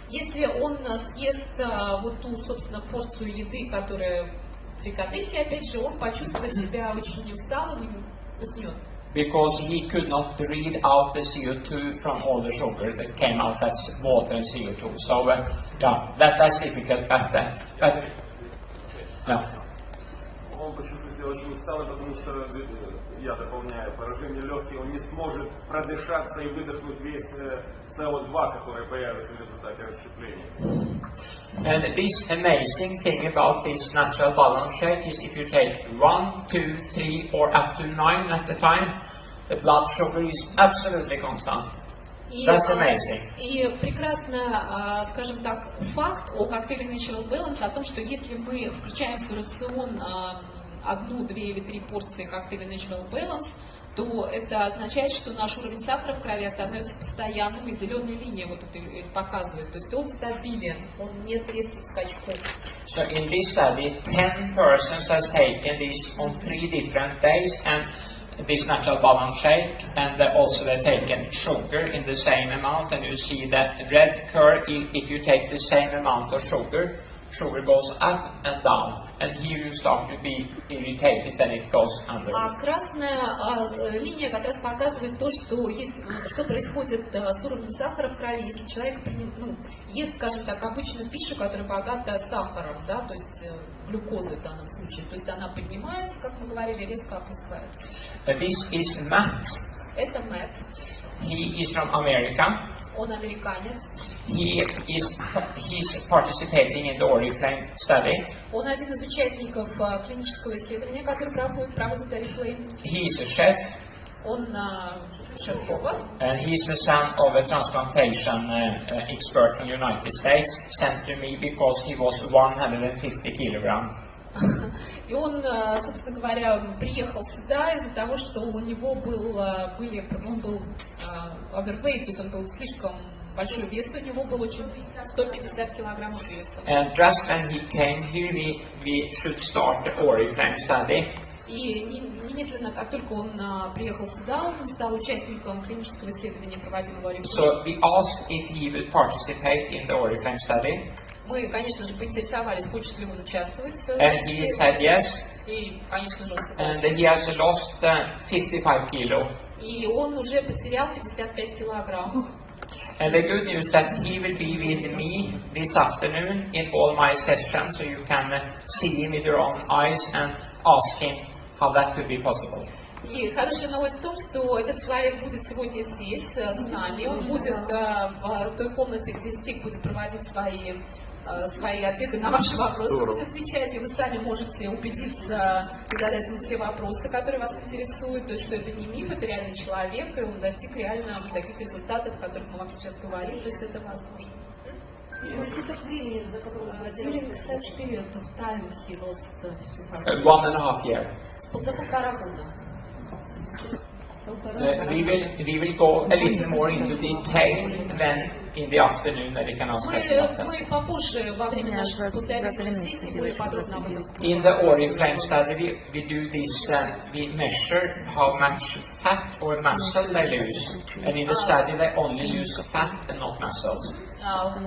Если он съест вот ту, собственно, порцию еды, которая фрикадельки, опять же, он почувствует себя очень усталым и уснет. Because he could not breathe out the CO2 from all the sugar that came out, that's water and CO2. So, yeah, that's difficult, but yeah. Он почувствует себя очень усталым, потому что, я дополняю, поражение легких, он не сможет продышаться и выдохнуть весь СО2, который появится в результате расщепления. And this amazing thing about this natural balance shake is if you take 1, 2, 3 or up to 9 at a time, the blood sugar is absolutely constant. That's amazing. И прекрасно, скажем так, факт о коктейле Natural Balance о том, что если мы включаем в свой рацион 1, 2 или 3 порции коктейля Natural Balance, то это означает, что наш уровень сахара в крови становится постоянным, и зеленая линия вот это показывает. То есть он стабилен, он нет резких скачков. So in this study, 10 persons has taken this on 3 different days, and this natural balance shake, and also they've taken sugar in the same amount, and you see the red curve. If you take the same amount of sugar goes up and down, and here you start to be irritated when it goes under. А красная линия как раз показывает то, что происходит с уровнем сахара в крови, если человек ест, скажем так, обычную пищу, которая богата сахаром, да, то есть глюкозой в данном случае, то есть она поднимается, как мы говорили, резко опускается. This is Matt. Это Мэтт. He is from America. Он американец. He's participating in the Oriflame study. Он один из участников клинического исследования, который проводит Oriflame. He is a chef. Он шеф-повар. And he's the son of a transplantation expert from the United States, sent to me because he was 150 kilograms. И он, собственно говоря, приехал сюда из-за того, что у него был overweight, то есть он был слишком большой вес, у него был очень 150 килограммов веса. And just when he came here, we should start the Oriflame study. И немедленно, как только он приехал сюда, он стал участником клинического исследования, проводимого Oriflame. So we asked if he would participate in the Oriflame study. Мы, конечно же, поинтересовались, хочет ли он участвовать. And he said yes. И, конечно же, он And согласился. he has lost 55 kilo. И он уже потерял 55 килограмм. And the good news that he will be with me this afternoon in all my sessions, so you can see him with your own eyes and ask him how that could be possible. И хорошая новость в том, что этот человек будет сегодня здесь с нами. Он будет в той комнате, где Стиг будет проводить свои ответы на ваши вопросы, будет отвечать, и вы сами можете убедиться и задать ему все вопросы, которые вас интересуют, то есть, что это не миф, это реальный человек, и он достиг реально таких результатов, о которых мы вам сейчас говорим, то есть это возможно. During such period of time he lost 55. 1.5 years. За полтора года. We will go a little more into detail when in the afternoon that we can ask questions about that. Мы попозже, во время нашей послеобеденной сессии, более подробно об этом. In the Oriflame study, we do this, we measure how much fat or muscle they lose. And in the study, they only lose fat and not muscles.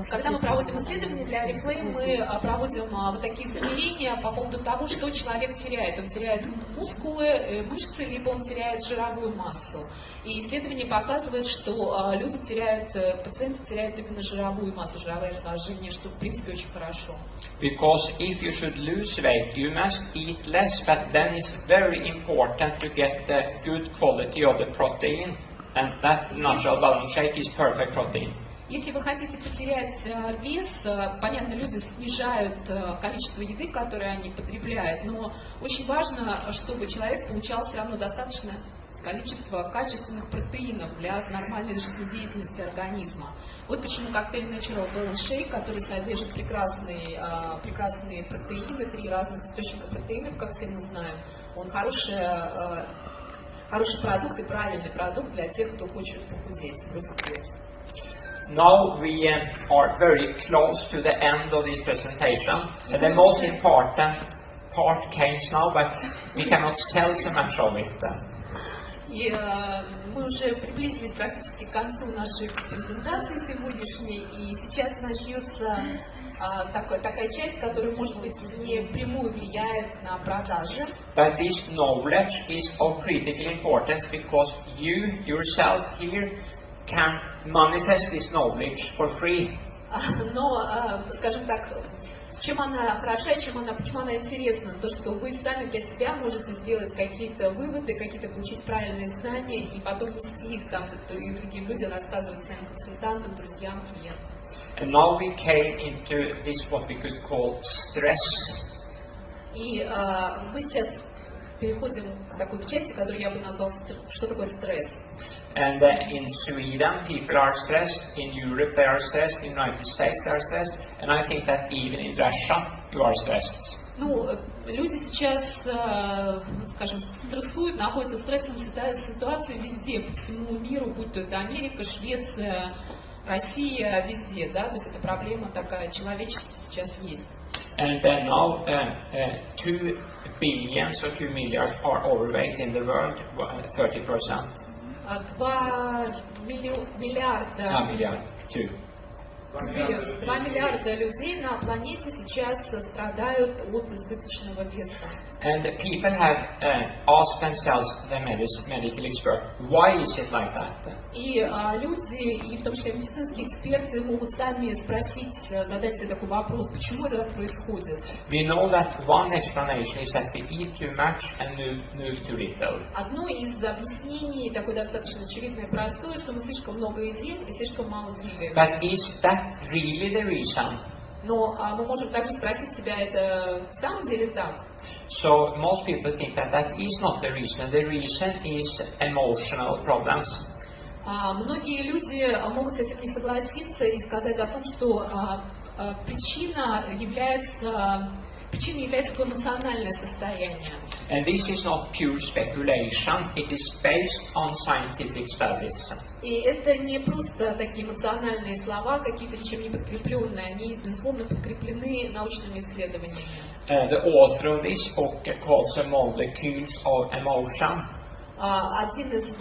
Когда мы проводим исследования для Oriflame, мы проводим вот такие замерения по поводу того, что человек теряет. Он теряет мускулы, мышцы, либо он теряет жировую массу. И исследование показывает, что люди теряют, пациенты теряют именно жировую массу, жировое разложение, что в принципе очень хорошо. Because if you should lose weight, you must eat less, but then it's very important to get the good quality of the protein, and that natural balance shake is perfect protein. Если вы хотите потерять вес, понятно, люди снижают количество еды, которое они потребляют, но очень важно, чтобы человек получал все равно достаточное количество качественных протеинов для нормальной жизнедеятельности организма. Вот почему коктейль Natural Balance Shake, который содержит прекрасные протеины, 3 разных источника протеинов, как все мы знаем, он хороший продукт и правильный продукт для тех, кто хочет похудеть, сбросить вес. Now we are very close to the end of this presentation, and the most important part comes now, but we cannot sell so much of it. И мы уже приблизились практически к концу нашей презентации сегодняшней, и сейчас начнется такая часть, которая, может быть, не впрямую влияет на продажи. But this knowledge is of critical importance because you yourself here can manifest this knowledge for free. Но, скажем так, чем она хороша, почему она интересна, то, что вы сами для себя можете сделать какие-то выводы, какие-то получить правильные знания и потом нести их там и другим людям, рассказывать своим консультантам, друзьям, клиентам. And now we came into this what we could call stress. И мы сейчас переходим к такой части, которую я бы назвал, что такое стресс. And in Sweden, people are stressed. In Europe, they are stressed. In the United States, they are stressed. And I think that even in Russia, you are stressed. Ну, люди сейчас, скажем, стрессуют, находятся в стрессовой ситуации везде, по всему миру, будь то это Америка, Швеция, Россия, везде, да, то есть это проблема такая человеческая сейчас есть. And then now 2 billions or 2 milliards are overweight in the world, 30%. 2 миллиарда. Два миллиарда людей на планете сейчас страдают от избыточного веса. And people have asked themselves, the medical expert, why is it like that? И люди, и в том числе медицинские эксперты, могут сами спросить, задать себе такой вопрос, почему это так происходит. We know that one explanation is that we eat too much and move too little. Одно из объяснений, такое достаточно очевидное и простое, что мы слишком много едим и слишком мало двигаемся. But is that really the reason? Но мы можем также спросить себя, это в самом деле так? So most people think that that is not the reason. The reason is emotional problems. Многие люди могут с этим не согласиться и сказать о том, что причиной является такое эмоциональное состояние. And this is not pure speculation. It is based on scientific studies. И это не просто такие эмоциональные слова, какие-то ничем не подкрепленные, они, безусловно, подкреплены научными исследованиями. The author of this book calls them molecules of emotion. Один из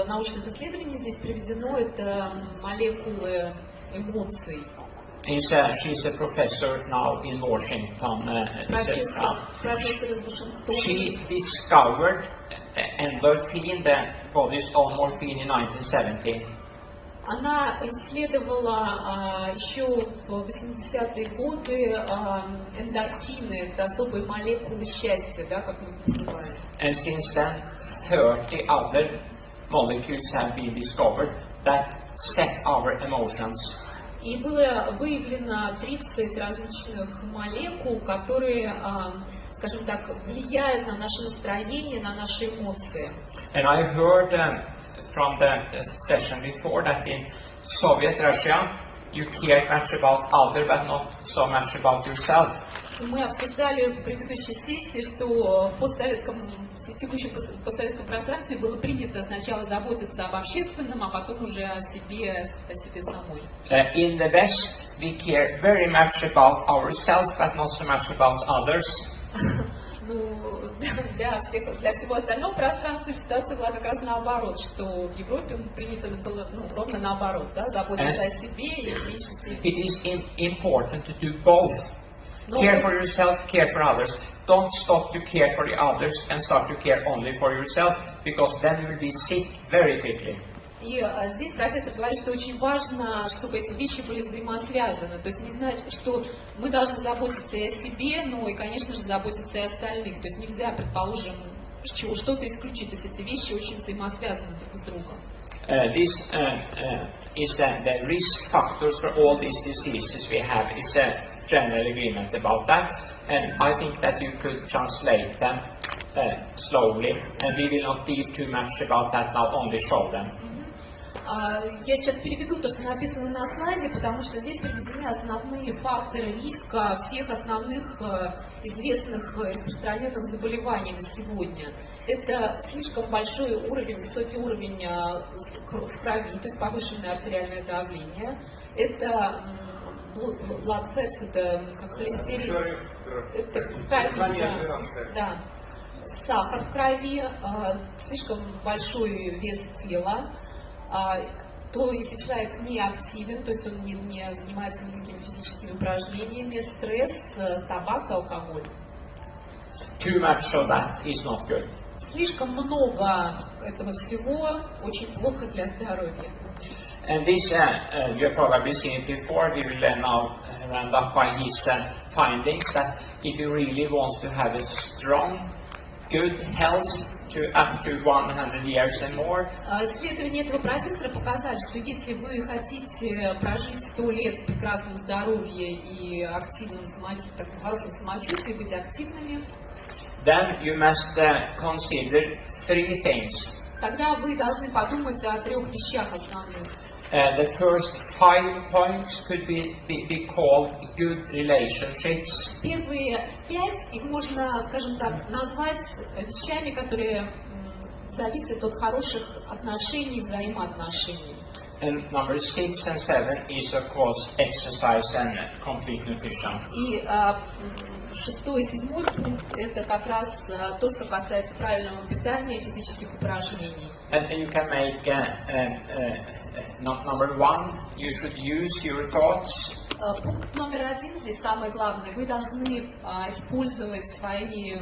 научных исследований здесь приведено, это молекулы эмоций. She's a professor now in Washington. Профессор из Вашингтона. She discovered endorphin, the body's own morphine, in 1970. Она исследовала еще в 80-е годы эндорфины, это особые молекулы счастья, да, как мы их называем. And since then, 30 other molecules have been discovered that set our emotions. И было выявлено 30 различных молекул, которые, скажем так, влияют на наше настроение, на наши эмоции. And I heard from the session before that in Soviet Russia, you cared much about other, but not so much about yourself. Мы обсуждали в предыдущей сессии, что в текущем постсоветском пространстве было принято сначала заботиться об общественном, а потом уже о себе самой. In the West, we care very much about ourselves, but not so much about others. Для всего остального пространства ситуация была как раз наоборот, что в Европе принято было ровно наоборот, да, заботиться о себе и в меньшей степени. It is important to do both. Care for yourself, care for others. Don't stop to care for the others and start to care only for yourself, because then you will be sick very quickly. И здесь профессор говорит, что очень важно, чтобы эти вещи были взаимосвязаны. То есть не знать, что мы должны заботиться и о себе, но и, конечно же, заботиться и о остальных. То есть нельзя, предположим, что-то исключить. То есть эти вещи очень взаимосвязаны друг с другом. This is the risk factors for all these diseases we have. It's a general agreement about that. And I think that you could translate them slowly. And we will not deal too much about that now, only show them. Я сейчас переведу то, что написано на слайде, потому что здесь приведены основные факторы риска всех основных известных распространенных заболеваний на сегодня. Это слишком большой уровень, высокий уровень в крови, то есть повышенное артериальное давление. Это blood fats, это как холестерин, это в крови, да. Сахар в крови, слишком большой вес тела. То если человек не активен, то есть он не занимается никакими физическими упражнениями, стресс, табак, алкоголь. Too much of that is not good. Слишком много этого всего очень плохо для здоровья. And this, you have probably seen it before. We will now round up by his findings that if you really want to have a strong, good health, up to 100 years and more. Исследования этого профессора показали, что если вы хотите прожить 100 лет в прекрасном здоровье и активном в хорошем самочувствии, быть активными, then you must consider 3 things. Тогда вы должны подумать о 3 вещах основных. The first 5 points could be called good relationships. Первые 5, их можно, скажем так, назвать вещами, которые зависят от хороших отношений, взаимоотношений. And number 6 and 7 is of course exercise and complete nutrition. И 6 и 7 пункт – это как раз то, что касается правильного питания, физических упражнений. And you can make number 1, you should use your thoughts. Пункт номер 1 здесь самый главный. Вы должны использовать свои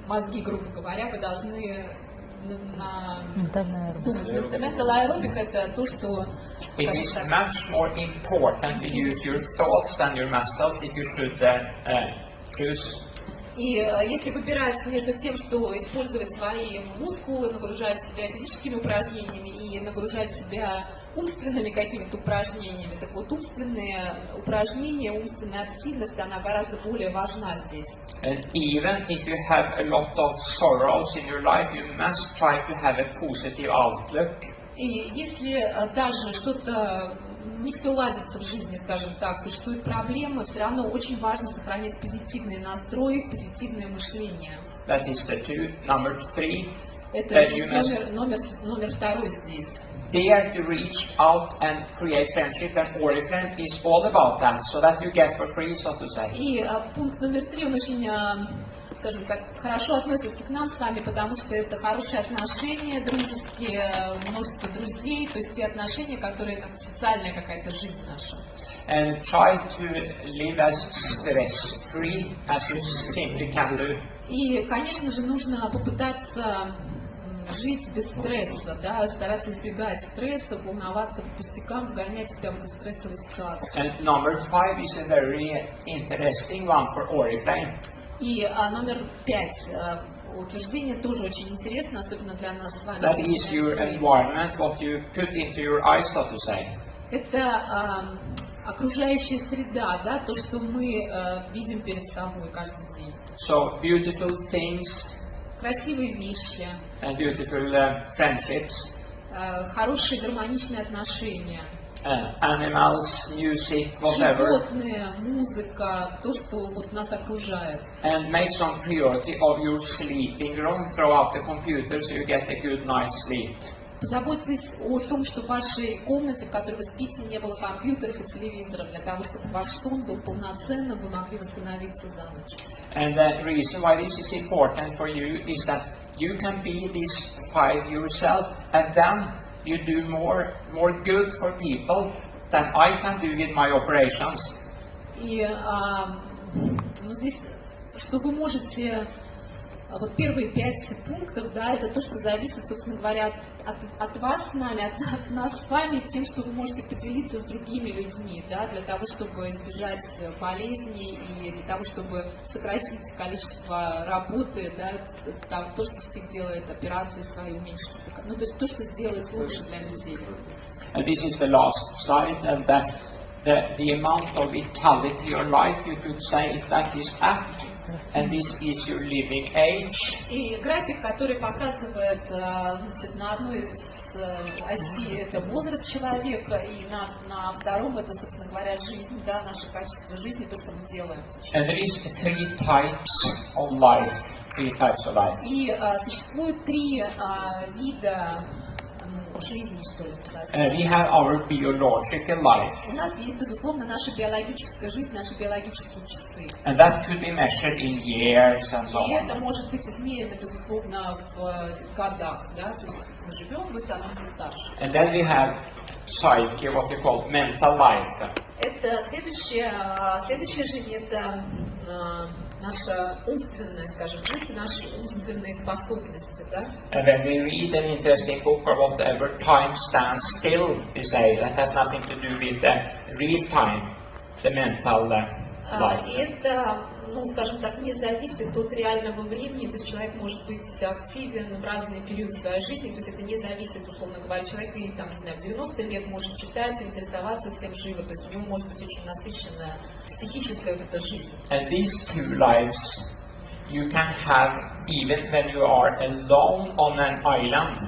мозги, грубо говоря, вы должны думать. Mental aerobic – это то, что... It is much more important to use your thoughts than your muscles if you should choose. И если выбирается между тем, что использовать свои мускулы, нагружать себя физическими упражнениями и нагружать себя умственными какими-то упражнениями, так вот умственные упражнения, умственная активность, она гораздо более важна здесь. And even if you have a lot of sorrows in your life, you must try to have a positive outlook. И если даже что-то не все ладится в жизни, скажем так, существуют проблемы, все равно очень важно сохранять позитивный настрой, позитивное мышление. That is the 2. Number 3. Это есть номер 2 здесь. Dare to reach out and create friendship, and Oriflame is all about that, so that you get for free, so to say. И пункт номер 3, он очень, скажем так, хорошо относится к нам с вами, потому что это хорошие отношения, дружеские, множество друзей, то есть те отношения, которые там социальная какая-то жизнь наша. And try to live as stress-free as you simply can do. И, конечно же, нужно попытаться жить без стресса, да, стараться избегать стресса, волноваться по пустякам, вгонять себя в эту стрессовую ситуацию. And number 5 is a very interesting one for Oriflame. И номер 5. Утверждение тоже очень интересно, особенно для нас с вами. That is your environment, what you put into your eyes, so to say. Это окружающая среда, да, то, что мы видим перед собой каждый день. So beautiful things. Красивые вещи. And beautiful friendships. Хорошие гармоничные отношения. animals, music, whatever, животные, музыка, то, что вот нас окружает. and make some priority of your sleeping room. Throw out the computer so you get a good night's sleep. Позаботьтесь о том, что в вашей комнате, в которой вы спите, не было компьютеров и телевизоров, для того, чтобы ваш сон был полноценным, вы могли восстановиться за ночь. And the reason why this is important for you is that you can be this 5 yourself, and then you do more good for people than I can do with my operations. И здесь, что вы можете, вот первые 5 пунктов, да, это то, что зависит, собственно говоря, от вас с нами, от нас с вами, тем, что вы можете поделиться с другими людьми, да, для того, чтобы избежать болезней и для того, чтобы сократить количество работы, да, там, то, что Стиг делает, операции свои уменьшить, ну, то есть то, что сделает лучше для людей. And this is the last slide, and that the amount of vitality in your life, you could say, if that is up, and this is your living age. И график, который показывает, значит, на одной из оси это возраст человека, и на втором это, собственно говоря, жизнь, да, наше качество жизни, то, что мы делаем в течение. And there is 3 types of life. 3 types of life. И существует 3 вида жизни, что ли, We have our biological life. У нас есть, безусловно, наша биологическая жизнь, наши биологические часы. And that could be measured in years and so И это on. может быть измерено, безусловно, в годах, да, то есть мы живем, мы становимся старше. And then we have psyche, what you call mental life. Это следующая жизнь, это наша умственная, скажем, жизнь, наши умственные способности, да? And when we read an interesting book or whatever, time stands still, we say. That has nothing to do with the real time, the mental life. И это, ну, скажем так, не зависит от реального времени, то есть человек может быть активен в разные периоды своей жизни, то есть это не зависит, условно говоря, человек и, там, не знаю, в 90 лет может читать, интересоваться всем живо, то есть у него может быть очень насыщенная психическая вот эта жизнь. And these 2 lives you can have even when you are alone on an island.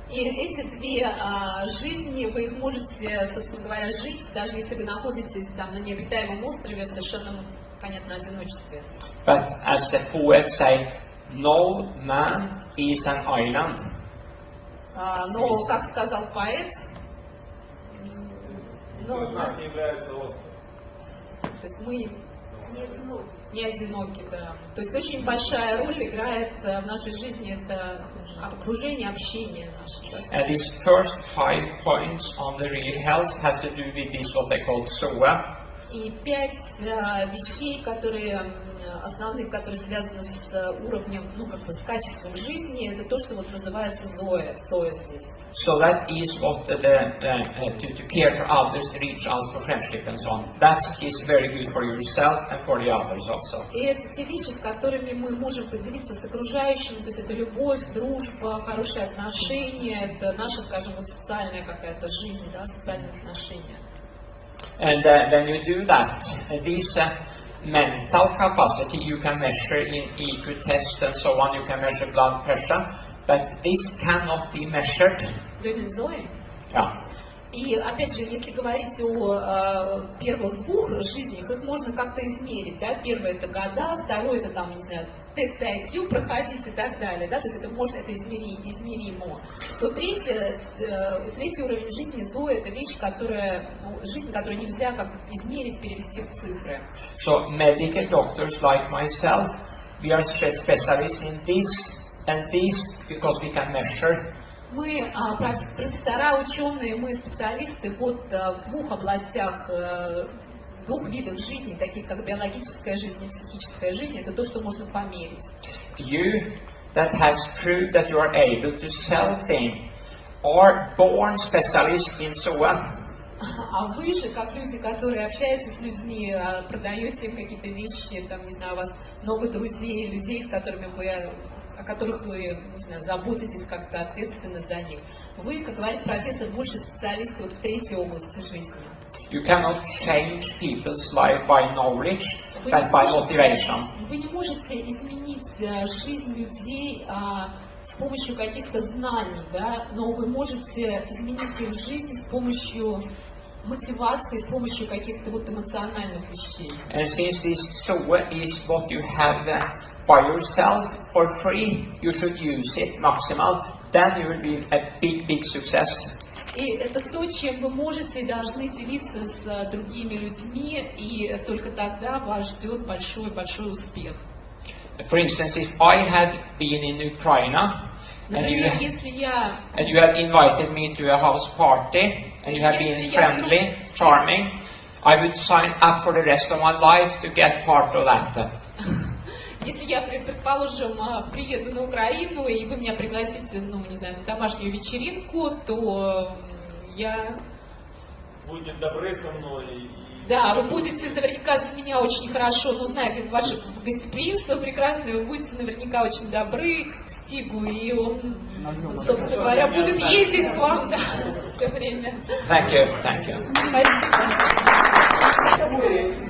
И эти 2 жизни, вы их можете, собственно говоря, жить, даже если вы находитесь там на необитаемом острове в совершенно, понятно, одиночестве. But as the poet say, no man is an island. Но, как сказал поэт, Никто из нас не является островом. то есть мы не одиноки, да. То есть очень большая роль играет в нашей жизни это окружение, общение наше. And these first 5 points on the real health has to do with this what they call SOA. И 5 вещей, которые основных, которые связаны с уровнем, ну, как бы с качеством жизни, это то, что вот называется зоя здесь. So that is what to care for others, reach out for friendship and so on. That is very good for yourself and for the others also. И это те вещи, с которыми мы можем поделиться с окружающими, то есть это любовь, дружба, хорошие отношения, это наша, скажем, вот социальная какая-то жизнь, да, социальные отношения. And when you do that, this mental capacity you can measure in EQ test and so on, you can measure blood pressure, but this cannot be measured. Зои. Yeah. И опять же, если говорить о первых 2 жизнях, их можно как-то измерить, да, первое это года, второе это там, не знаю, тесты IQ проходить и так далее, да, то есть это можно, это измеримо. То третий уровень жизни зои это вещь, жизнь, которую нельзя как измерить, перевести в цифры. So medical doctors like myself, we are specialists in this and this because we can measure. Мы профессора, ученые, мы специалисты вот в 2 областях, 2 видах жизни, таких как биологическая жизнь и психическая жизнь, это то, что можно померить. You that has proved that you are able to sell things are born specialists in SOA. А вы же, как люди, которые общаются с людьми, продаете им какие-то вещи, там, не знаю, у вас много друзей, людей, о которых вы, не знаю, заботитесь как-то ответственно за них. Вы, как говорит профессор, больше специалисты вот в 3-й области жизни. You cannot change people's life by knowledge, but by motivation. Вы не можете изменить жизнь людей с помощью каких-то знаний, да, но вы можете изменить их жизнь с помощью мотивацией, с помощью каких-то вот эмоциональных вещей. And since this SOE is what you have by yourself for free, you should use it maximal. Then you will be a big success. И это то, чем вы можете и должны делиться с другими людьми, и только тогда вас ждет большой успех. For instance, if I had been in Ukraine Например, если я... and you had invited me to a house party and you had been friendly, charming, I would sign up for the rest of my life to get part of that. Если я, предположим, приеду на Украину, и вы меня пригласите, ну, не знаю, на домашнюю вечеринку, то я... Будете добры со мной. Да, вы будете наверняка с меня очень хорошо, ну, зная ваше гостеприимство прекрасное, вы будете наверняка очень добры к Стигу, и он, собственно говоря, будет ездить к вам, да, все время. Thank you. Спасибо.